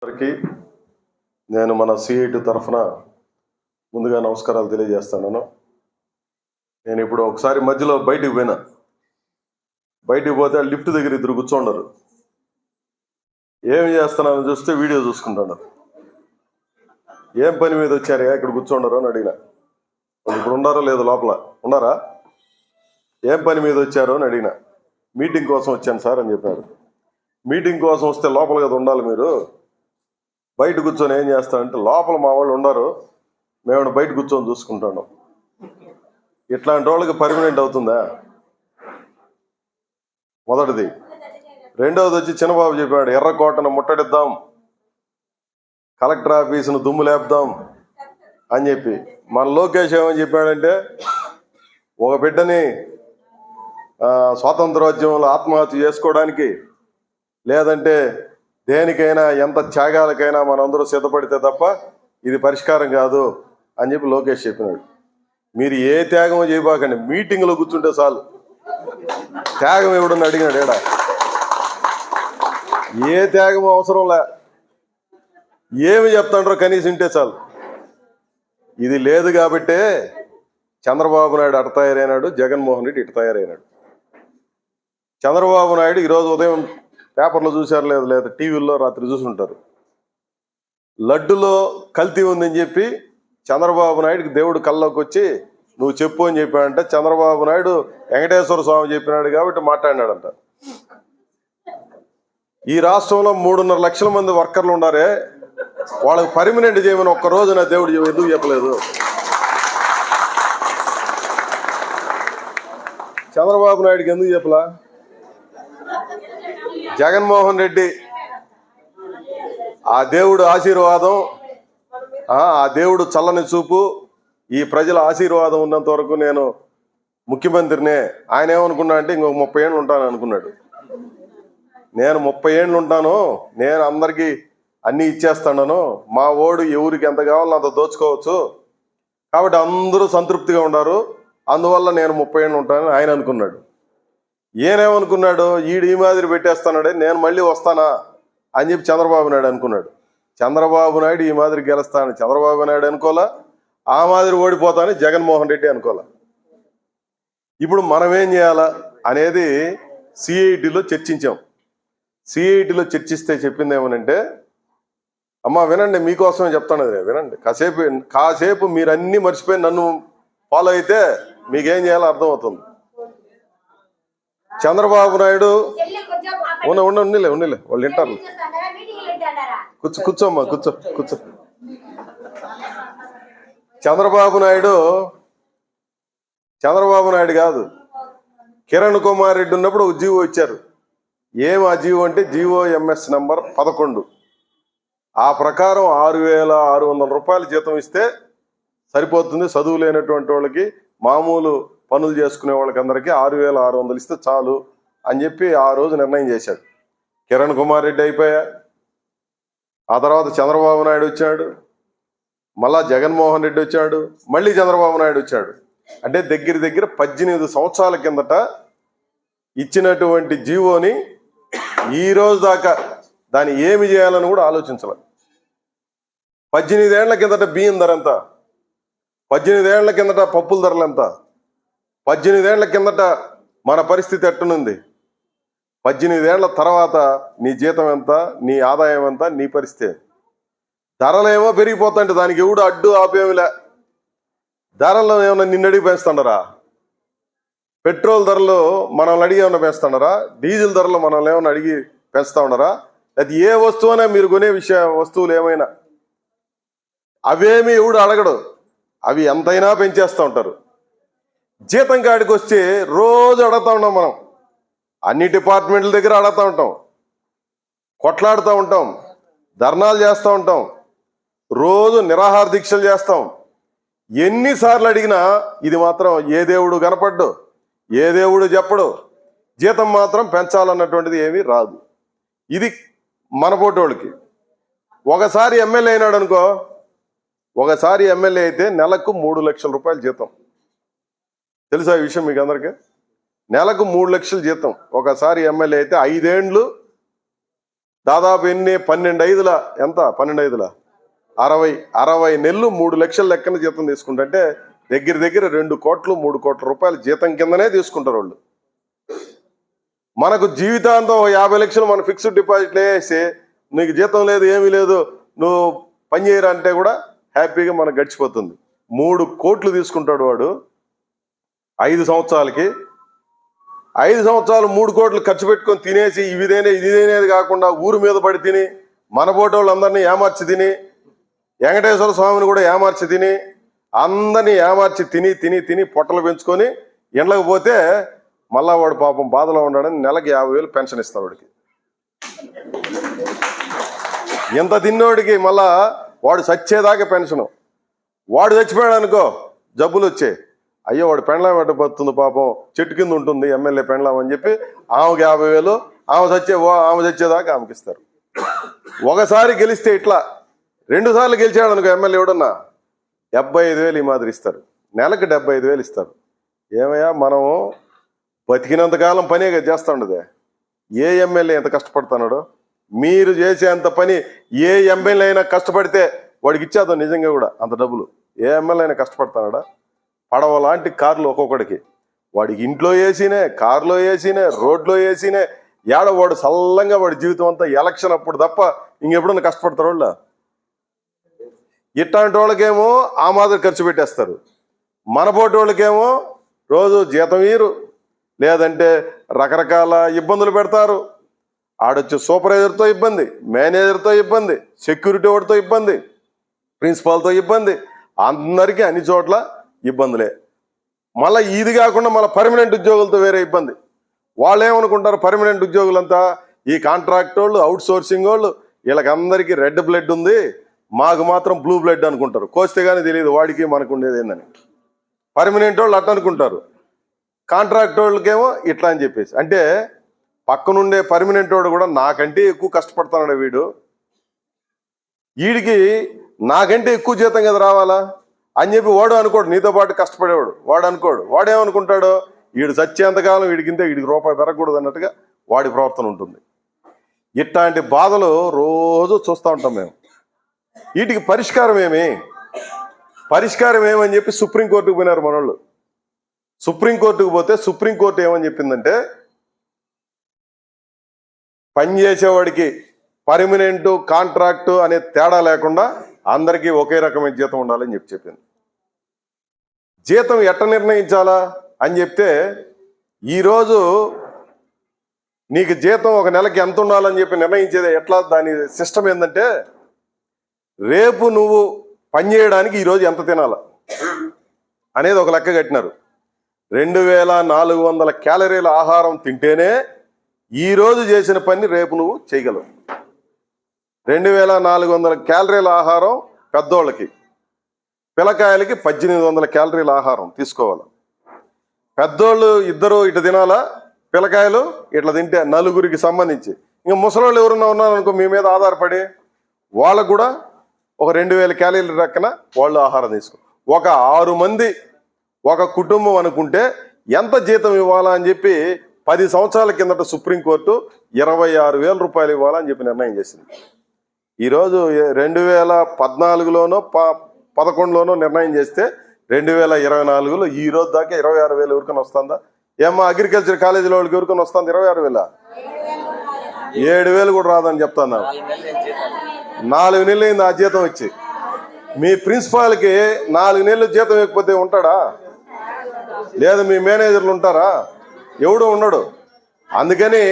అందరికీ నేను మన సిఐటి తరఫున ముందుగా నమస్కారాలు తెలియజేస్తున్నాను. నేను ఇప్పుడు ఒకసారి మధ్యలో బయటికి పోతే లిఫ్ట్ దగ్గర ఇద్దరు కూర్చోండరు. ఏమి చేస్తున్నానని చూస్తే వీడియో చూసుకుంటాను. ఏం పని మీద వచ్చారా ఇక్కడ కూర్చోండరు అని అడిగిన. ఇప్పుడు ఉన్నారో లేదో లోపల ఉన్నారా? ఏం పని మీద వచ్చారో అని అడిగిన. మీటింగ్ కోసం వచ్చాను సార్ అని చెప్పారు. మీటింగ్ కోసం వస్తే లోపల కదా ఉండాలి, మీరు బయట కూర్చొని ఏం చేస్తానంటే లోపల మా వాళ్ళు ఉండరు, మేము బయట కూర్చొని చూసుకుంటాను. ఇట్లాంటి వాళ్ళకి పర్మనెంట్ అవుతుందా? మొదటిది. రెండవది వచ్చి చిన్నబాబు చెప్పాడు, ఎర్రకోటను ముట్టడిద్దాం, కలెక్టర్ ఆఫీసును దుమ్ము లేపుదాం అని చెప్పి. మన లోకేష్ ఏమని చెప్పాడంటే, ఒక బిడ్డని స్వాతంత్రోద్యమంలో ఆత్మహత్య చేసుకోవడానికి లేదంటే దేనికైనా ఎంత త్యాగాలకైనా మనందరూ సిద్ధపడితే తప్ప ఇది పరిష్కారం కాదు అని చెప్పి లోకేష్ చెప్పినాడు. మీరు ఏ త్యాగం చేయబాకండి, మీటింగ్లో కూర్చుంటే చాలు. త్యాగం ఎవడని అడిగినాడు ఏడా? ఏ త్యాగం అవసరంలే, ఏమి చెప్తాండ్రో కనీసం ఇంటే చాలు. ఇది లేదు కాబట్టే చంద్రబాబు నాయుడు అటు తయారైనాడు, జగన్మోహన్ రెడ్డి ఇటు తయారైనాడు. చంద్రబాబు నాయుడు ఈరోజు ఉదయం పేపర్లో చూశారు లేదా టీవీల్లో రాత్రి చూసుంటారు, లడ్డులో కల్తీ ఉందని చెప్పి చంద్రబాబు నాయుడికి దేవుడు కల్లోకి వచ్చి నువ్వు చెప్పు అని చెప్పాడంటే, చంద్రబాబు నాయుడు వెంకటేశ్వర స్వామి చెప్పినాడు కాబట్టి మాట్లాడినాడంట. ఈ రాష్ట్రంలో 3.5 లక్షల మంది వర్కర్లు ఉన్నారే, వాళ్ళకి పర్మనెంట్ చేయమని ఒక్కరోజు నా దేవుడు ఎందుకు చెప్పలేదు? చంద్రబాబు నాయుడికి ఎందుకు చెప్పలా? జగన్మోహన్ రెడ్డి ఆ దేవుడు ఆశీర్వాదం, ఆ దేవుడు చల్లని చూపు, ఈ ప్రజల ఆశీర్వాదం ఉన్నంత వరకు నేను ముఖ్యమంత్రినే. ఆయన ఏమనుకున్నా అంటే ఇంకొక 30 ఏళ్ళు ఉంటాను అనుకున్నాడు. నేను 30 ఏళ్ళు ఉంటాను, నేను అందరికీ అన్నీ ఇచ్చేస్తాను, మా ఓడు ఎవరికి ఎంత కావాలో అంత దోచుకోవచ్చు కాబట్టి అందరూ సంతృప్తిగా ఉన్నారు, అందువల్ల నేను 30 ఏళ్ళు ఉంటానని ఆయన అనుకున్నాడు. ఈయనేమనుకున్నాడు, ఈడు ఈ మాదిరి పెట్టేస్తానాడే, నేను మళ్ళీ వస్తానా అని చెప్పి చంద్రబాబు నాయుడు అనుకున్నాడు. చంద్రబాబు నాయుడు ఈ మాదిరి గెలుస్తానని చంద్రబాబు నాయుడు అనుకోలా, ఆ మాదిరి ఓడిపోతానని జగన్మోహన్ రెడ్డి అనుకోలా. ఇప్పుడు మనం ఏం చేయాలా అనేది సిఐటిలో చర్చించాం. సిఐటిలో చర్చిస్తే చెప్పింది ఏమనంటే, అమ్మా వినండి, మీకోసమే చెప్తాను, వినండి కాసేపు మీరు అన్నీ మర్చిపోయి నన్ను ఫాలో అయితే మీకేం చేయాలో అర్థమవుతుంది. చంద్రబాబు నాయుడు ఉండలే వాళ్ళు వింటారు. కూర్చోమ్మా కూర్చో. చంద్రబాబు నాయుడు కాదు, కిరణ్ కుమార్ రెడ్డి ఉన్నప్పుడు ఒక జీవో ఇచ్చారు. ఏం ఆ జీవో అంటే GOMS నంబర్ 11. ఆ ప్రకారం 6,600 రూపాయలు జీతం ఇస్తే సరిపోతుంది. చదువు లేనటువంటి వాళ్ళకి, మామూలు పనులు చేసుకునే వాళ్ళకి అందరికీ 6,600 ఇస్తే చాలు అని చెప్పి ఆ రోజు నిర్ణయం చేశాడు. కిరణ్ కుమార్ రెడ్డి అయిపోయా, ఆ తర్వాత చంద్రబాబు నాయుడు వచ్చాడు, మళ్ళా జగన్మోహన్ రెడ్డి వచ్చాడు, మళ్ళీ చంద్రబాబు నాయుడు వచ్చాడు. అంటే దగ్గర 18 సంవత్సరాల కిందట ఇచ్చినటువంటి జీవోని ఈ రోజు దాకా దాన్ని ఏమి చేయాలని కూడా ఆలోచించాలి. 18 ఏళ్ల కిందట బియ్యం ధర ఎంత, 18 ఏళ్ల కిందట పప్పుల ధరలు ఎంత, 18 ఏళ్ల కిందట మన పరిస్థితి ఎట్టునుంది, 18 ఏళ్ల తర్వాత నీ జీతం ఎంత, నీ ఆదాయం ఎంత, నీ పరిస్థితి. ధరలేమో పెరిగిపోతాంటే దానికి ఎవడు అడ్డు ఆపేమిలే. ధరలు ఏమన్నా నిన్ను అడిగి పెంచుతుండరా? పెట్రోల్ ధరలు మనల్ని అడిగి ఏమన్నా పెంచుతుండరా? డీజిల్ ధరలు మనల్ని ఏమన్నా అడిగి పెంచుతా ఉండరా? అది ఏ వస్తువునే మీరు కొనే వస్తువులు ఏమైనా అవేమి ఎవడు అడగడు, అవి ఎంతైనా పెంచేస్తూ ఉంటారు. జీతం కాడికి వస్తే రోజు అడుగుతూ ఉంటాం, మనం అన్ని డిపార్ట్మెంట్ల దగ్గర అడుగుతూ ఉంటాం, కొట్లాడుతూ ఉంటాం, ధర్నాలు చేస్తూ ఉంటాం, రోజు నిరాహార దీక్షలు చేస్తాం. ఎన్నిసార్లు అడిగినా ఇది మాత్రం ఏ దేవుడు కనపడ్డు, ఏ దేవుడు చెప్పడు, జీతం మాత్రం పెంచాలన్నటువంటిది ఏమీ రాదు. ఇది మన పోటోళ్ళకి. ఒకసారి ఎమ్మెల్యే అయినాడు అనుకో, ఒకసారి ఎమ్మెల్యే అయితే నెలకు 3 లక్షల రూపాయలు జీతం. తెలుసా ఈ విషయం మీకు అందరికీ? నెలకు 3 లక్షలు జీతం. ఒకసారి ఎమ్మెల్యే అయితే 5 ఏళ్ళు దాదాపు ఎన్ని 12/5 ఎంత 12/5 60 నెలలు 3 లక్షల లెక్కన జీతం తీసుకుంటే దగ్గర 2 కోట్లు 3 కోట్ల రూపాయల జీతం కిందనే తీసుకుంటారు వాళ్ళు. మనకు జీవితాంతం 50 లక్షలు మన ఫిక్స్డ్ డిపాజిట్లు వేసి నీకు జీతం లేదు ఏమీ లేదు నువ్వు పని చేయరా అంటే కూడా హ్యాపీగా మనకు గడిచిపోతుంది. 3 కోట్లు తీసుకుంటాడు వాడు 5 సంవత్సరాలకి. 5 సంవత్సరాలు 3 కోట్లు ఖర్చు పెట్టుకొని తినేసి ఇదేనేది కాకుండా ఊరు మీద పడి తిని మన బోటోళ్ళందరినీ ఏమార్చి తిని వెంకటేశ్వర స్వామిని కూడా ఏమార్చి తిని అందరినీ ఏమార్చి తిని పొట్టలు పెంచుకొని ఇండ్లకు పోతే మళ్ళా వాడు పాపం బాధలో ఉన్నాడని నెలకి 50,000 పెన్షన్ ఇస్తాడు వాడికి. ఎంత తిన్నోడికి మళ్ళా వాడు చచ్చేదాకా పెన్షను. వాడు చచ్చిపోయాడు అనుకో జబ్బులు వచ్చాయి, అయ్యో వాడు పెండ్లాం పెట్టబోతుంది పాపం చెట్టు కింద ఉంటుంది ఎమ్మెల్యే పెండ్లాం అని చెప్పి ఆమెకి 50,000 ఆమె చచ్చేదాకా ఆమెకి ఇస్తారు. ఒకసారి గెలిస్తే ఇట్లా 2 సార్లు గెలిచాడు అనుకో ఎమ్మెల్యే ఎవడన్నా 75,000 ఈ మాదిరి ఇస్తారు. నెలకు 75,000 ఇస్తారు. ఏమయ్యా మనం బతికినంతకాలం పనే చేస్తా ఉండదే. ఏ ఎమ్మెల్యే ఎంత కష్టపడుతున్నాడో మీరు చేసేంత పని ఏ ఎమ్మెల్యే అయినా కష్టపడితే వాడికి ఇచ్చేద్దాం నిజంగా కూడా అంత డబ్బులు. ఏ ఎమ్మెల్యే అయినా కష్టపడుతున్నాడా? పడవ లాంటి కార్లు ఒక్కొక్కడికి వాడికి ఇంట్లో వేసినే, కారులో వేసినే, రోడ్లో వేసినే, వాడు సల్లంగా వాడి జీవితం అంతా ఎలక్షన్ అప్పుడు తప్ప ఇంకెప్పుడన్నా కష్టపడతారు వాళ్ళు. ఇట్లాంటి వాళ్ళకేమో ఆ మాదిరి ఖర్చు పెట్టేస్తారు. మన పోటీ వాళ్ళకేమో రోజు జీతం వీరు లేదంటే రకరకాల ఇబ్బందులు పెడతారు. ఆడొచ్చి సూపర్వైజర్తో ఇబ్బంది, మేనేజర్తో ఇబ్బంది, సెక్యూరిటీ వాడితో ఇబ్బంది, ప్రిన్సిపాల్తో ఇబ్బంది, అందరికీ అన్ని చోట్ల ఇబ్బందులే. మళ్ళీ ఇది కాకుండా మళ్ళీ పర్మనెంట్ ఉద్యోగులతో వేరే ఇబ్బంది. వాళ్ళు ఏమనుకుంటారు పర్మనెంట్ ఉద్యోగులంతా ఈ కాంట్రాక్ట్ వాళ్ళు అవుట్ సోర్సింగ్ వాళ్ళు వీళ్ళకందరికీ రెడ్ బ్లడ్ ఉంది మాకు మాత్రం బ్లూ బ్లడ్ అనుకుంటారు. కోస్తే కానీ తెలియదు వాడికి మనకు ఉండేది ఏందని. పర్మనెంట్ వాళ్ళు అట్లా అనుకుంటారు, కాంట్రాక్ట్ వాళ్ళకేమో ఇట్లా అని చెప్పేసి. అంటే పక్కనుండే పర్మనెంట్ వాడు కూడా నాకంటే ఎక్కువ కష్టపడుతున్నాడు వీడికి నాకంటే ఎక్కువ జీతం కదా రావాలా అని చెప్పి వాడు అనుకోడు. నీతో పాటు కష్టపడేవాడు వాడు అనుకోడు. వాడేమనుకుంటాడు వీడు చచ్చేంతకాలం వీడికి రూపాయి పెరగకూడదు అన్నట్టుగా వాడి ప్రవర్తన ఉంటుంది. ఇట్లాంటి బాధలు రోజు చూస్తూ ఉంటాం మేము. వీటికి పరిష్కారం ఏమని చెప్పి సుప్రీంకోర్టుకు పోయినారు మనోళ్ళు. సుప్రీంకోర్టుకు పోతే సుప్రీంకోర్టు ఏమని చెప్పిందంటే పనిచేసేవాడికి పర్మనెంట్ కాంట్రాక్టు అనే తేడా లేకుండా అందరికీ ఒకే రకమైన జీతం ఉండాలని చెప్పింది. జీతం ఎట్ట నిర్ణయించాలా అని చెప్తే ఈరోజు నీకు జీతం ఒక నెలకి ఎంత ఉండాలని చెప్పి నిర్ణయించేది ఎట్లా, దాని సిస్టమ్ ఏంటంటే రేపు నువ్వు పని చేయడానికి ఈరోజు ఎంత తినాలా అనేది ఒక లెక్క కట్టినారు. 2400 క్యాలరీల ఆహారం తింటేనే ఈరోజు చేసిన పని రేపు నువ్వు చేయగలవు. 2400 క్యాలరీల ఆహారం పెద్దోళ్ళకి, పిల్లకాయలకి 1800 క్యాలరీల ఆహారం తీసుకోవాలి. పెద్దోళ్ళు ఇద్దరు ఇటు తినాలా, పిల్లకాయలు ఇట్లా తింటే నలుగురికి సంబంధించి. ఇంకా ముసలోళ్ళు ఎవరున్నా ఉన్నారనుకో మీ మీద ఆధారపడి వాళ్ళకు కూడా ఒక 2000 క్యాలరీల లెక్కన వాళ్ళు ఆహారం తీసుకో. ఒక 6 మంది ఒక కుటుంబం అనుకుంటే ఎంత జీతం ఇవ్వాలా అని చెప్పి 10 సంవత్సరాల కిందట సుప్రీంకోర్టు 26,000 రూపాయలు ఇవ్వాలని చెప్పి నిర్ణయం చేసింది. ఈరోజు 2014లోనో 11లోనో నిర్ణయం చేస్తే 2024లో ఈ రోజు దాకా 26,000 ఎవరికైనా వస్తుందా? ఏమో అగ్రికల్చర్ కాలేజీలో వాళ్ళకి ఎవరికైనా వస్తుంది 26,000? 7,000 కూడా రాదని చెప్తాను. 4 నెలలు అయింది ఆ జీతం ఇచ్చి. మీ ప్రిన్సిపాల్కి 4 నెలలు జీతం ఇవ్వకపోతే ఉంటాడా? లేదా మీ మేనేజర్లు ఉంటారా? ఎవడు ఉండడు. అందుకని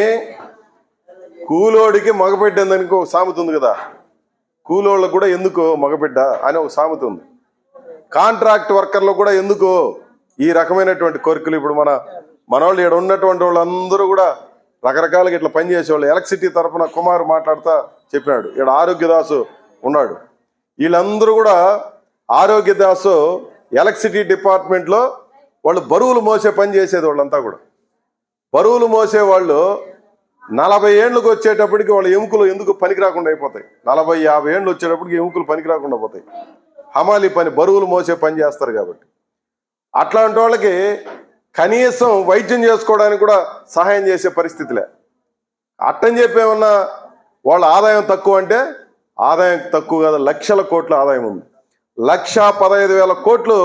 కూలోడికి మగబిడ్డ ఎందుకు ఒక సామెత ఉంది కదా, కూలోళ్ళకు కూడా ఎందుకు మగబిడ్డ అని ఒక సామెత ఉంది. కాంట్రాక్ట్ వర్కర్లు కూడా ఎందుకు ఈ రకమైనటువంటి కోరికలు. ఇప్పుడు మన వాళ్ళు ఇక్కడ ఉన్నటువంటి వాళ్ళందరూ కూడా రకరకాలుగా ఇట్లా పనిచేసేవాళ్ళు. ఎలక్ట్రిసిటీ తరఫున కుమార్ మాట్లాడుతా చెప్పినాడు. ఇక్కడ ఆరోగ్యదాసు ఉన్నాడు. వీళ్ళందరూ కూడా ఆరోగ్యదాసు ఎలక్ట్రిసిటీ డిపార్ట్మెంట్లో వాళ్ళు బరువులు మోసే పని చేసేది. వాళ్ళంతా కూడా బరువులు మోసే వాళ్ళు 40 ఏళ్ళకు వచ్చేటప్పటికి వాళ్ళ ఎముకలు ఎందుకు పనికి రాకుండా అయిపోతాయి. 40-50 ఏళ్ళు వచ్చేటప్పటికి ఎముకలు పనికి రాకుండా పోతాయి. హమాలి పని, బరువులు మోసే పని చేస్తారు కాబట్టి. అట్లాంటి వాళ్ళకి కనీసం వైద్యం చేసుకోవడానికి కూడా సహాయం చేసే పరిస్థితిలే. అట్టని చెప్పి ఏమన్నా వాళ్ళ ఆదాయం తక్కువ అంటే ఆదాయం తక్కువ కాదు, లక్షల కోట్ల ఆదాయం ఉంది. 1,15,000 కోట్లు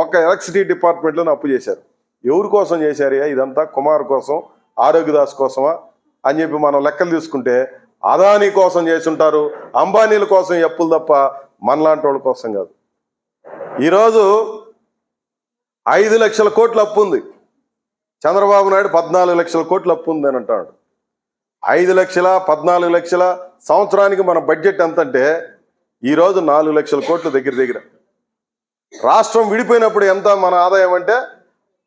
ఒక్క ఎలక్ట్రిసిటీ డిపార్ట్మెంట్లోనే అప్పు చేశారు. ఎవరి కోసం చేశారు? ఇదంతా కుమార్ కోసం, ఆరోగ్యదాస్ కోసమా అని చెప్పి మనం లెక్కలు తీసుకుంటే అదానీ కోసం చేసుంటారు, అంబానీల కోసం అప్పులు తప్ప మనలాంటి వాళ్ళ కోసం కాదు. ఈరోజు 5 లక్షల కోట్ల అప్పు ఉంది. చంద్రబాబు నాయుడు 14 లక్షల కోట్ల అప్పు ఉంది అని అంటాడు. 5 లక్షల 14 లక్షల సంవత్సరానికి మన బడ్జెట్ ఎంత అంటే ఈరోజు 4 లక్షల కోట్లు దగ్గర. రాష్ట్రం విడిపోయినప్పుడు ఎంత మన ఆదాయం అంటే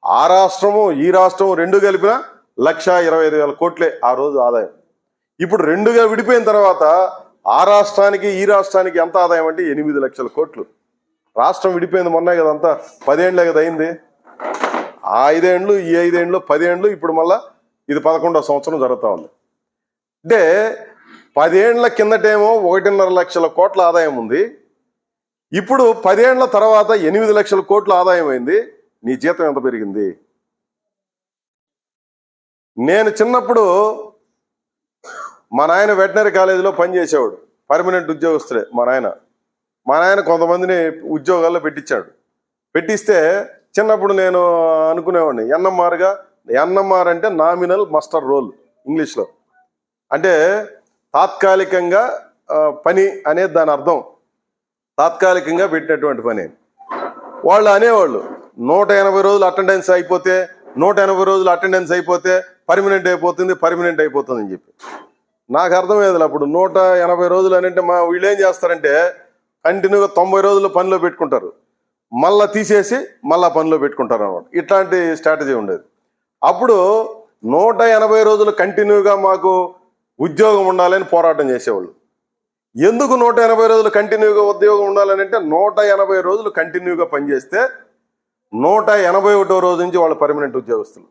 ఆ రాష్ట్రము ఈ రాష్ట్రము రెండు కలిపిన 1,25,000 కోట్లే ఆ రోజు ఆదాయం. ఇప్పుడు రెండుగా విడిపోయిన తర్వాత ఆ రాష్ట్రానికి ఈ రాష్ట్రానికి ఎంత ఆదాయం అంటే 8 లక్షల కోట్లు. రాష్ట్రం విడిపోయింది మొన్నే కదా, అంతా 10 ఏళ్ళే కదా అయింది. ఆ 5 ఏళ్ళు ఈ 5 ఏళ్ళు 10 ఏళ్ళు, ఇప్పుడు మళ్ళా ఇది 11వ సంవత్సరం జరుగుతూ ఉంది. అంటే 10 ఏళ్ల కిందటేమో 1.5 లక్షల కోట్ల ఆదాయం ఉంది. ఇప్పుడు 10 ఏళ్ల తర్వాత 8 లక్షల కోట్ల ఆదాయం అయింది. నీ జీతం ఎంత పెరిగింది? నేను చిన్నప్పుడు మా నాయన వెటనరీ కాలేజీలో పనిచేసేవాడు, పర్మనెంట్ ఉద్యోగస్తుడే మా నాయన కొంతమందిని ఉద్యోగాల్లో పెట్టిస్తే చిన్నప్పుడు నేను అనుకునేవాడిని ఎన్ఎంఆర్ అంటే నామినల్ మాస్టర్ రోల్ ఇంగ్లీష్లో, అంటే తాత్కాలికంగా పని అనేది దాని అర్థం, తాత్కాలికంగా పెట్టినటువంటి పని. వాళ్ళు అనేవాళ్ళు 180 రోజులు అటెండెన్స్ అయిపోతే 180 రోజులు అటెండెన్స్ అయిపోతే పర్మనెంట్ అయిపోతుంది అని చెప్పి. నాకు అర్థమయ్యేది అప్పుడు 180 రోజులు అని అంటే వీళ్ళు ఏం చేస్తారంటే కంటిన్యూగా 90 రోజులు పనిలో పెట్టుకుంటారు, మళ్ళీ తీసేసి మళ్ళా పనిలో పెట్టుకుంటారు అన్నమాట. ఇట్లాంటి స్ట్రాటజీ ఉండేది. అప్పుడు 180 రోజులు కంటిన్యూగా మాకు ఉద్యోగం ఉండాలని పోరాటం చేసేవాళ్ళు. ఎందుకు 180 రోజులు కంటిన్యూగా ఉద్యోగం ఉండాలని అంటే 180 రోజులు కంటిన్యూగా పనిచేస్తే 181వ రోజు నుంచి వాళ్ళు పర్మనెంట్ ఉద్యోగస్తులు.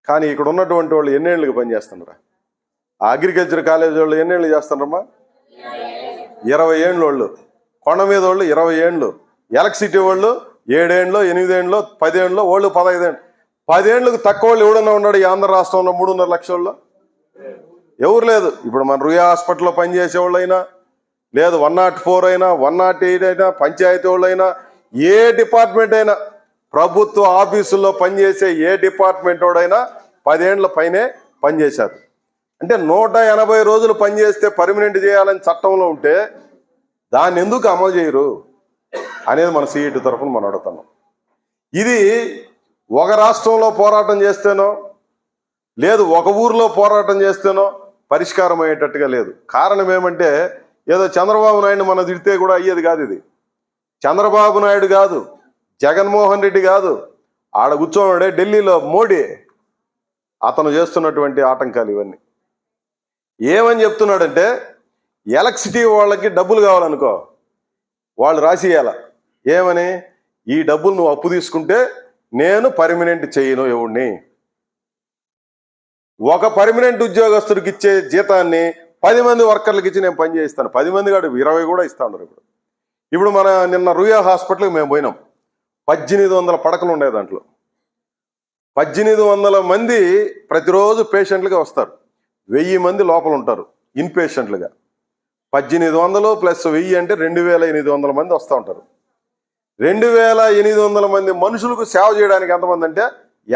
కానీ ఇక్కడ ఉన్నటువంటి వాళ్ళు ఎన్నేళ్ళకి పనిచేస్తున్నారా? అగ్రికల్చర్ కాలేజ్ వాళ్ళు ఎన్నేళ్ళు చేస్తున్నారమ్మా? 20 ఏళ్ళు వాళ్ళు, కొండ మీద వాళ్ళు 20 ఏళ్ళు, ఎలక్ట్రిసిటీ వాళ్ళు 7 ఏళ్ళు 8 ఏళ్ళు 10 ఏళ్ళు, వాళ్ళు 15 ఏళ్ళు. 10 ఏళ్ళకు తక్కువ వాళ్ళు ఎవడన్నా ఉన్నాడు ఈ ఆంధ్ర రాష్ట్రంలో? 3.5 లక్షల్లో ఎవరు లేదు. ఇప్పుడు మన రుయా హాస్పిటల్లో పనిచేసే వాళ్ళైనా, లేదు 104 అయినా 108 అయినా, పంచాయతీ వాళ్ళైనా, ఏ డిపార్ట్మెంట్ అయినా, ప్రభుత్వ ఆఫీసుల్లో పనిచేసే ఏ డిపార్ట్మెంట్ వాడైనా 10 ఏళ్ల పైనే పనిచేశారు. అంటే 180 రోజులు పనిచేస్తే పర్మనెంట్ చేయాలని చట్టంలో ఉంటే దాన్ని ఎందుకు అమలు చేయరు అనేది మన సిఐటి తరఫున మనం అడుగుతున్నాం. ఇది ఒక రాష్ట్రంలో పోరాటం చేస్తేనో లేదు ఒక ఊర్లో పోరాటం చేస్తేనో పరిష్కారం అయ్యేటట్టుగా లేదు. కారణం ఏమంటే ఏదో చంద్రబాబు నాయుడు మనం తిడితే కూడా అయ్యేది కాదు. ఇది చంద్రబాబు నాయుడు కాదు, జగన్మోహన్ రెడ్డి కాదు, ఆడ కూర్చోన్నాడే ఢిల్లీలో మోడీ, అతను చేస్తున్నటువంటి ఆటంకాలు ఇవన్నీ. ఏమని చెప్తున్నాడంటే ఎలక్ట్రిసిటీ వాళ్ళకి డబ్బులు కావాలనుకో, వాళ్ళు రాసియాల ఏమని, ఈ డబ్బులు నువ్వు అప్పు తీసుకుంటే నేను పర్మనెంట్ చేయను ఎవడిని. ఒక పర్మనెంట్ ఉద్యోగస్తుడికి ఇచ్చే జీతాన్ని 10 మంది వర్కర్లకు ఇచ్చి నేను పని చేయిస్తాను. 10 మంది కాదు 20 కూడా ఇస్తా ఉన్నారు. ఇప్పుడు మన నిన్న రుయా హాస్పిటల్కి మేము పోయినాం. 1800 పడకలు ఉన్నాయి. దాంట్లో 1800 మంది ప్రతిరోజు పేషెంట్లుగా వస్తారు. 1000 మంది లోపల ఉంటారు ఇన్ పేషెంట్లుగా. 1800 ప్లస్ 1000 అంటే 2800 మంది వస్తూ ఉంటారు. 2800 మంది మనుషులకు సేవ చేయడానికి ఎంతమంది అంటే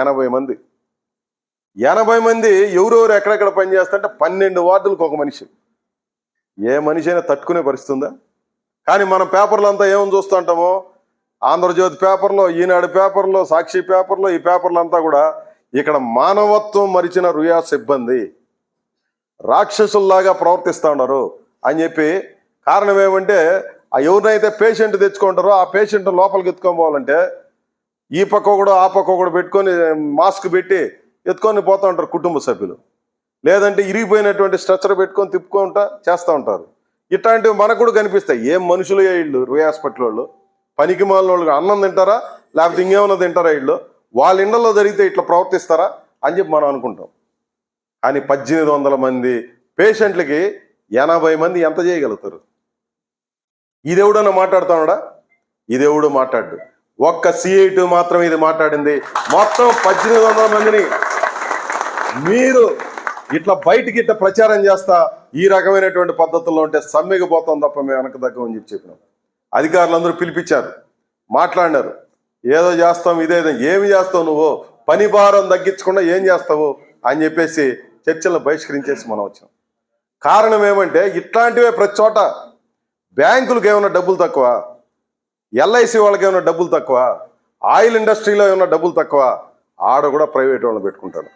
80 మంది. 80 మంది ఎవరెవరు ఎక్కడెక్కడ పనిచేస్తారంటే 12 వార్డులకు ఒక మనిషి. ఏ మనిషి అయినా తట్టుకునే పరిస్థితి ఉందా? కానీ మనం పేపర్లు అంతా ఏమని చూస్తూ ఉంటామో, ఆంధ్రజ్యోతి పేపర్లో, ఈనాడు పేపర్లో, సాక్షి పేపర్లో, ఈ పేపర్లంతా కూడా ఇక్కడ మానవత్వం మరిచిన రుయా సిబ్బంది రాక్షసుల్లాగా ప్రవర్తిస్తూ ఉన్నారు అని చెప్పి. కారణం ఏమంటే ఎవరినైతే పేషెంట్ తెచ్చుకుంటారో ఆ పేషెంట్ లోపలికి ఎత్తుకొని పోవాలంటే ఈ పక్క ఒకడు ఆ పక్క ఒకడు పెట్టుకొని మాస్క్ పెట్టి ఎత్తుకొని పోతూ ఉంటారు కుటుంబ సభ్యులు. లేదంటే ఇరిగిపోయినటువంటి స్ట్రెచ్చర్ పెట్టుకొని తిప్పుకుంటా చేస్తూ ఉంటారు. ఇట్లాంటివి మనకు కూడా కనిపిస్తాయి. ఏం మనుషులు వీళ్ళు రుయా హాస్పిటల్ వాళ్ళు? పనికి మాలిన వాళ్ళు అన్నం తింటారా లేకపోతే ఇంకేమన్నా తింటారా? వీళ్ళు వాళ్ళ ఇళ్లలో జరిగితే ఇట్లా ప్రవర్తిస్తారా అని చెప్పి మనం అనుకుంటాం. కానీ 1800 మంది పేషెంట్లకి 80 మంది ఎంత చేయగలుగుతారు? ఇదెవడన్నా మాట్లాడుతున్నాడా? ఇదెవడు మాట్లాడు. ఒక్క సిఐటి మాత్రం ఇది మాట్లాడింది. మొత్తం 1800 మందిని మీరు ఇట్లా బయటికి ఇట్లా ప్రచారం చేస్తా ఈ రకమైనటువంటి పద్ధతుల్లో ఉంటే సమ్మెకి పోతాం తప్ప మేము వెనక తగ్గమని చెప్పినాం. అధికారులందరూ పిలిపించారు, మాట్లాడినారు. ఏదో చేస్తాం, ఇదేదో ఏమి చేస్తావు నువ్వు, పని భారం తగ్గించకుండా ఏం చేస్తావు అని చెప్పేసి చర్చలను బహిష్కరించేసి మనం వచ్చాం. కారణం ఏమంటే ఇట్లాంటివే ప్రతి చోట. బ్యాంకులకు ఏమైనా డబ్బులు తక్కువ, ఎల్ఐసి వాళ్ళకి ఏమైనా డబ్బులు తక్కువ, ఆయిల్ ఇండస్ట్రీలో ఏమైనా డబ్బులు తక్కువ, ఆడ కూడా ప్రైవేట్ వాళ్ళని పెట్టుకుంటారు.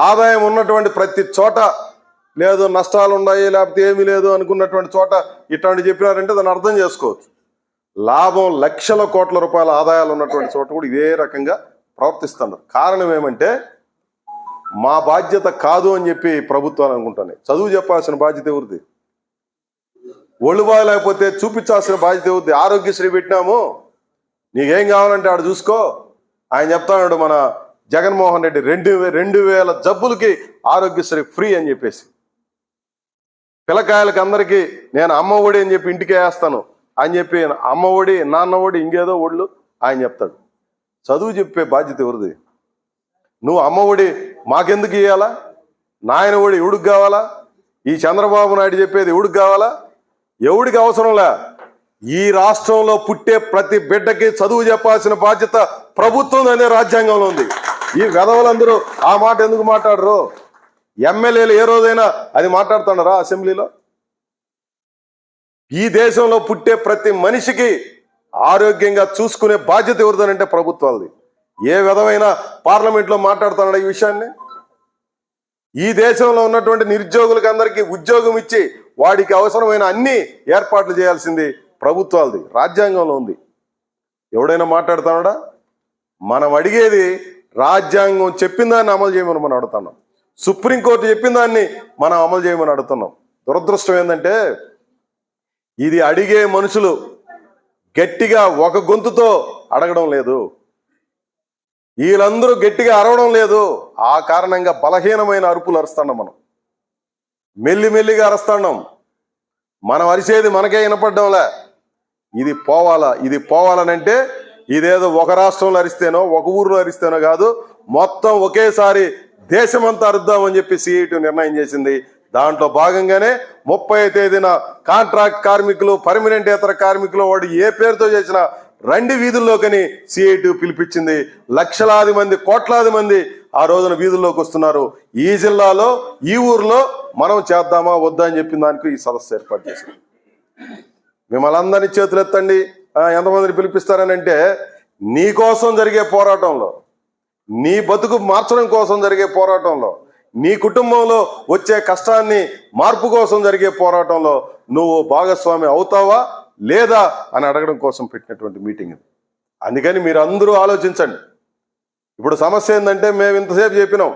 ఆదాయం ఉన్నటువంటి ప్రతి చోట లేదు, నష్టాలు ఉన్నాయి లేకపోతే ఏమీ లేదు అనుకున్నటువంటి చోట ఇట్లాంటి చెప్పినారంటే దాన్ని అర్థం చేసుకోవచ్చు. లాభం లక్షల కోట్ల రూపాయల ఆదాయాలు ఉన్నటువంటి చోట కూడా ఇదే రకంగా ప్రవర్తిస్తున్నారు. కారణం ఏమంటే మా బాధ్యత కాదు అని చెప్పి ప్రభుత్వాలు అనుకుంటున్నాయి. చదువు చెప్పాల్సిన బాధ్యత ఎవరిది? ఒళ్ళు బాగలేకపోతే చూపించాల్సిన బాధ్యత ఎవరిది? ఆరోగ్యశ్రీ పెట్టినాము, నీకేం కావాలంటే ఆడు చూసుకో. ఆయన చెప్తాడు మన జగన్మోహన్ రెడ్డి 2,000 జబ్బులకి ఆరోగ్యశ్రీ ఫ్రీ అని చెప్పేసి, పిల్లకాయలకి అందరికీ నేను అమ్మ ఒడి అని చెప్పి ఇంటికే వేస్తాను అని చెప్పి అమ్మ ఒడి, నాన్న ఒడి, ఇంకేదో ఒళ్ళు ఆయన చెప్తాడు. చదువు చెప్పే బాధ్యత ఎవరిది? నువ్వు అమ్మ ఒడి మాకెందుకు ఇవ్వాలా? నాయన ఒడి ఎవడికి కావాలా? ఈ చంద్రబాబు నాయుడు చెప్పేది ఎవడికి కావాలా? ఎవడికి అవసరంలే. ఈ రాష్ట్రంలో పుట్టే ప్రతి బిడ్డకి చదువు చెప్పాల్సిన బాధ్యత ప్రభుత్వం అనే రాజ్యాంగంలో ఉంది. ఈ వెధవలందరూ ఆ మాట ఎందుకు మాట్లాడరు? ఎమ్మెల్యేలు ఏ రోజైనా అది మాట్లాడుతున్నారా అసెంబ్లీలో? ఈ దేశంలో పుట్టే ప్రతి మనిషికి ఆరోగ్యంగా చూసుకునే బాధ్యత ఎవరిదనంటే ప్రభుత్వాలది. ఏ విధమైన పార్లమెంట్లో మాట్లాడుతున్నాడు ఈ విషయాన్ని? ఈ దేశంలో ఉన్నటువంటి నిరుద్యోగులకు అందరికీ ఉద్యోగం ఇచ్చి వాడికి అవసరమైన అన్ని ఏర్పాట్లు చేయాల్సింది ప్రభుత్వాలది, రాజ్యాంగంలో ఉంది. ఎవడైనా మాట్లాడుతున్నాడా? మనం అడిగేది రాజ్యాంగం చెప్పిన దాన్ని అమలు చేయమని మనం అడుగుతున్నాం. సుప్రీంకోర్టు చెప్పిన దాన్ని మనం అమలు చేయమని అడుగుతున్నాం. దురదృష్టం ఏంటంటే ఇది అడిగే మనుషులు గట్టిగా ఒక గొంతుతో అడగడం లేదు, వీళ్ళందరూ గట్టిగా అరవడం లేదు. ఆ కారణంగా బలహీనమైన అరుపులు అరుస్తున్నాం. మనం మెల్లిమెల్లిగా అరుస్తున్నాం. మనం అరిచేది మనకే వినపడ్డంలే. ఇది పోవాలా, ఇది పోవాలనంటే ఇదేదో ఒక రాష్ట్రంలో అరిస్తేనో ఒక ఊరిలో అరిస్తేనో కాదు, మొత్తం ఒకేసారి దేశమంతా అరుద్దామని చెప్పి సిఐటి నిర్ణయం చేసింది. దాంట్లో భాగంగానే 30వ తేదీన కాంట్రాక్ట్ కార్మికులు, పర్మనెంట్ ఇతర కార్మికులు వాడు ఏ పేరుతో చేసిన రండి వీధుల్లోకని సిఐటి పిలిపించింది. లక్షలాది మంది, కోట్లాది మంది ఆ రోజున వీధుల్లోకి వస్తున్నారు. ఈ జిల్లాలో, ఈ ఊర్లో మనం చేద్దామా వద్దా అని చెప్పిన దానికి ఈ సదస్సు ఏర్పాటు చేశారు. మిమ్మల్ని అందరినీ చేతులు ఎత్తండి, ఎంతమందిని పిలిపిస్తారని అంటే, నీ కోసం జరిగే పోరాటంలో, నీ బతుకు మార్చడం కోసం జరిగే పోరాటంలో, నీ కుటుంబంలో వచ్చే కష్టాన్ని మార్పు కోసం జరిగే పోరాటంలో నువ్వు భాగస్వామి అవుతావా లేదా అని అడగడం కోసం పెట్టినటువంటి మీటింగ్ ఇది. అందుకని మీరు అందరూ ఆలోచించండి. ఇప్పుడు సమస్య ఏంటంటే, మేము ఇంతసేపు చెప్పినాం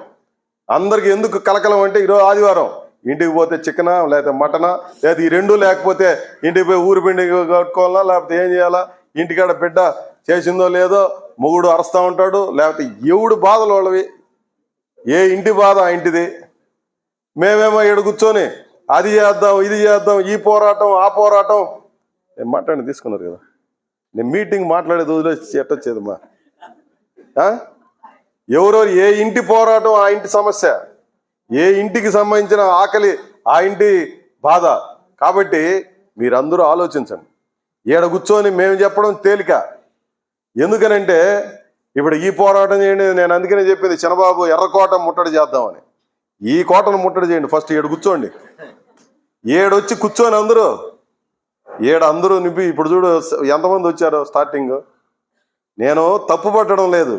అందరికి ఎందుకు కలకలం అంటే, ఈరోజు ఆదివారం ఇంటికి పోతే చికెనా లేకపోతే మటనా, లేదా ఈ రెండూ లేకపోతే ఇంటికి పోయి ఊరు పిండి కట్టుకోవాలా, లేకపోతే ఏం చేయాలా, ఇంటికాడ బిడ్డ చేసిందో లేదో మొగుడు అరుస్తూ ఉంటాడు, లేకపోతే ఎవడు బాధలు వాళ్ళవి, ఏ ఇంటి బాధ ఆ ఇంటిది. మేమేమో ఇక్కడ కూర్చొని అది చేద్దాం, ఇది చేద్దాం, ఈ పోరాటం, ఆ పోరాటం. నేను మాట్లాడి తీసుకున్నారు కదా, నేను మీటింగ్ మాట్లాడేది వదిలేసి ఎట్టొచ్చేదమ్మా. ఎవరెవరు ఏ ఇంటి పోరాటం ఆ ఇంటి సమస్య, ఏ ఇంటికి సంబంధించిన ఆకలి ఆ ఇంటి బాధ. కాబట్టి మీరందరూ ఆలోచించండి. ఈడ కూర్చొని మేము చెప్పడం తేలిక. ఎందుకనంటే ఇప్పుడు ఈ పోరాటం చేయండి, నేను అందుకనే చెప్పేది చంద్రబాబు ఎర్రకోట ముట్టడి చేద్దామని. ఈ కోటను ముట్టడి చేయండి, ఫస్ట్ ఏడు కూర్చోండి. ఏడొచ్చి కూర్చొని అందరూ నింపి. ఇప్పుడు చూడు ఎంతమంది వచ్చారో స్టార్టింగ్. నేను తప్పు పట్టడం లేదు,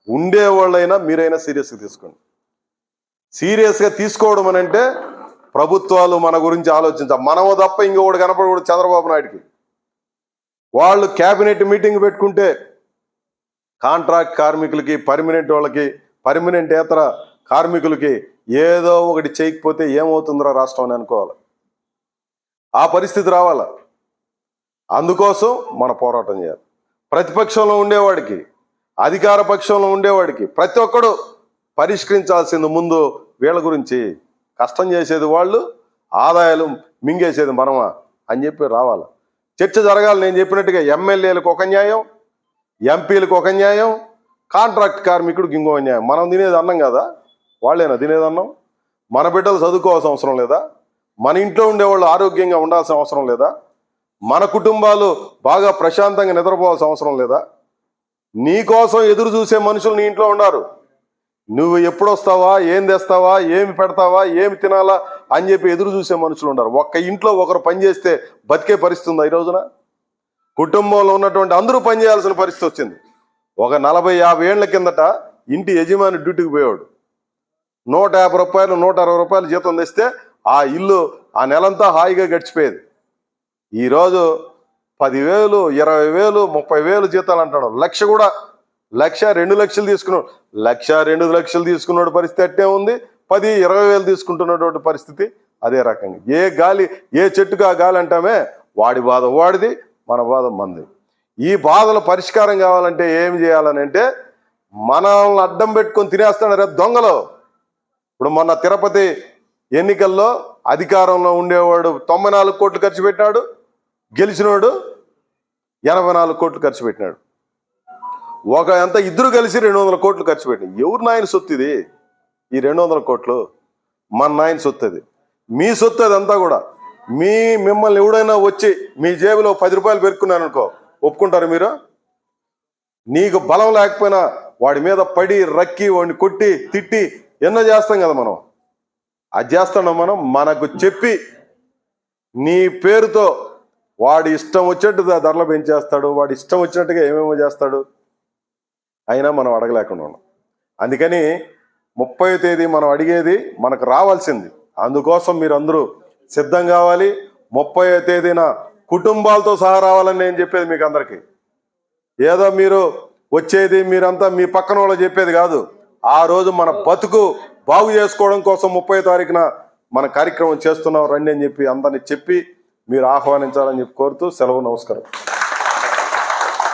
ఉండేవాళ్ళైనా మీరైనా సీరియస్గా తీసుకోండి. సీరియస్గా తీసుకోవడం అని అంటే ప్రభుత్వాలు మన గురించి ఆలోచించాలి. మనము తప్ప ఇంకొకటి కనపడకూడదు చంద్రబాబు నాయుడికి. వాళ్ళు క్యాబినెట్ మీటింగ్ పెట్టుకుంటే కాంట్రాక్ట్ కార్మికులకి, పర్మనెంట్ వాళ్ళకి, పర్మనెంట్ ఏతర కార్మికులకి ఏదో ఒకటి చేయకపోతే ఏమవుతుందిరా రాష్ట్రం అని అనుకోవాలి. ఆ పరిస్థితి రావాలా. అందుకోసం మన పోరాటం చేయాలి. ప్రతిపక్షంలో ఉండేవాడికి, అధికార పక్షంలో ఉండేవాడికి ప్రతి ఒక్కడు పరిష్కరించాల్సింది ముందు వీళ్ళ గురించి. కష్టం చేసేది వాళ్ళు, ఆదాయాలు మింగేసేది మనమా అని చెప్పి రావాలి. చర్చ జరగాలి. నేను చెప్పినట్టుగా ఎమ్మెల్యేలకు ఒక న్యాయం, ఎంపీలకు ఒక న్యాయం, కాంట్రాక్ట్ కార్మికుడికి ఇంకో న్యాయం. మనం తినేది అన్నం కదా, వాళ్ళేనా తినేది అన్నం? మన బిడ్డలు చదువుకోవాల్సిన అవసరం లేదా? మన ఇంట్లో ఉండేవాళ్ళు ఆరోగ్యంగా ఉండాల్సిన అవసరం లేదా? మన కుటుంబాలు బాగా ప్రశాంతంగా నిద్రపోవాల్సిన అవసరం లేదా? నీ కోసం ఎదురు చూసే మనుషులు నీ ఇంట్లో ఉన్నారు. నువ్వు ఎప్పుడు వస్తావా, ఏం తెస్తావా, ఏమి పెడతావా, ఏమి తినాలా అని చెప్పి ఎదురు చూసే మనుషులు ఉన్నారు. ఒక్క ఇంట్లో ఒకరు పని చేస్తే బతికే పరిస్థితి ఉందా ఈ రోజున? కుటుంబంలో ఉన్నటువంటి అందరూ పని చేయాల్సిన పరిస్థితి వచ్చింది. ఒక 40-50 ఏళ్ల కిందట ఇంటి యజమాని డ్యూటీకి పోయేవాడు. 150 రూపాయలు 160 రూపాయలు జీతం తెస్తే ఆ ఇల్లు ఆ నెలంతా హాయిగా గడిచిపోయేది. ఈరోజు 10,000, 20,000, 30,000 జీతాలు అంటాడు. 1,00,000 కూడా, 1,00,000, 2 లక్షలు తీసుకున్నాడు. 1,00,000, 2 లక్షలు తీసుకున్నాడు పరిస్థితి అట్టే ఉంది. 10, 20,000 తీసుకుంటున్నటువంటి పరిస్థితి అదే రకంగా. ఏ గాలి, ఏ చెట్టుకు ఆ గాలి అంటామే, వాడి బాధ వాడిది, మన బాధ మనది. ఈ బాధల పరిష్కారం కావాలంటే ఏం చేయాలని అంటే, మనల్ని అడ్డం పెట్టుకొని తినేస్తాడు రేపు దొంగలు. ఇప్పుడు మొన్న తిరుపతి ఎన్నికల్లో అధికారంలో ఉండేవాడు 94 కోట్లు ఖర్చు పెట్టినాడు, గెలిచినోడు 84 కోట్లు ఖర్చు పెట్టినాడు. ఇద్దరు కలిసి 200 కోట్లు ఖర్చు పెట్టినాడు. ఎవరు నాయన సొత్తు ఇది? ఈ 200 కోట్లు మన నాయన సొత్తు. అది మీ సొత్తు. అదంతా కూడా మిమ్మల్ని ఎవడైనా వచ్చి మీ జేబులో 10 రూపాయలు పెరుక్కున్నాను అనుకో, ఒప్పుకుంటారు మీరు? నీకు బలం లేకపోయినా వాడి మీద పడి రక్కి వాడిని కొట్టి తిట్టి ఎన్నో చేస్తాం కదా మనం. అది చేస్తున్నాం మనం. మనకు చెప్పి నీ పేరుతో వాడి ఇష్టం వచ్చేట్టు ధరలు పెంచేస్తాడు, వాడి ఇష్టం వచ్చినట్టుగా ఏమేమో చేస్తాడు. అయినా మనం అడగలేకుండా ఉన్నాం. అందుకని 30వ తేదీ మనం అడిగేది మనకు రావాల్సింది. అందుకోసం మీరు అందరూ సిద్ధం కావాలి. 30వ తేదీన కుటుంబాలతో సహా రావాలని నేను చెప్పేది మీకు అందరికీ. ఏదో మీరు వచ్చేది మీరంతా మీ పక్కన వాళ్ళు చెప్పేది కాదు. ఆ రోజు మన బతుకు బాగు చేసుకోవడం కోసం 30వ తారీఖున మన కార్యక్రమం చేస్తున్నాం రండి అని చెప్పి అందరినీ చెప్పి మీరు ఆహ్వానించాలని చెప్పి కోరుతూ సెలవు. నమస్కారం.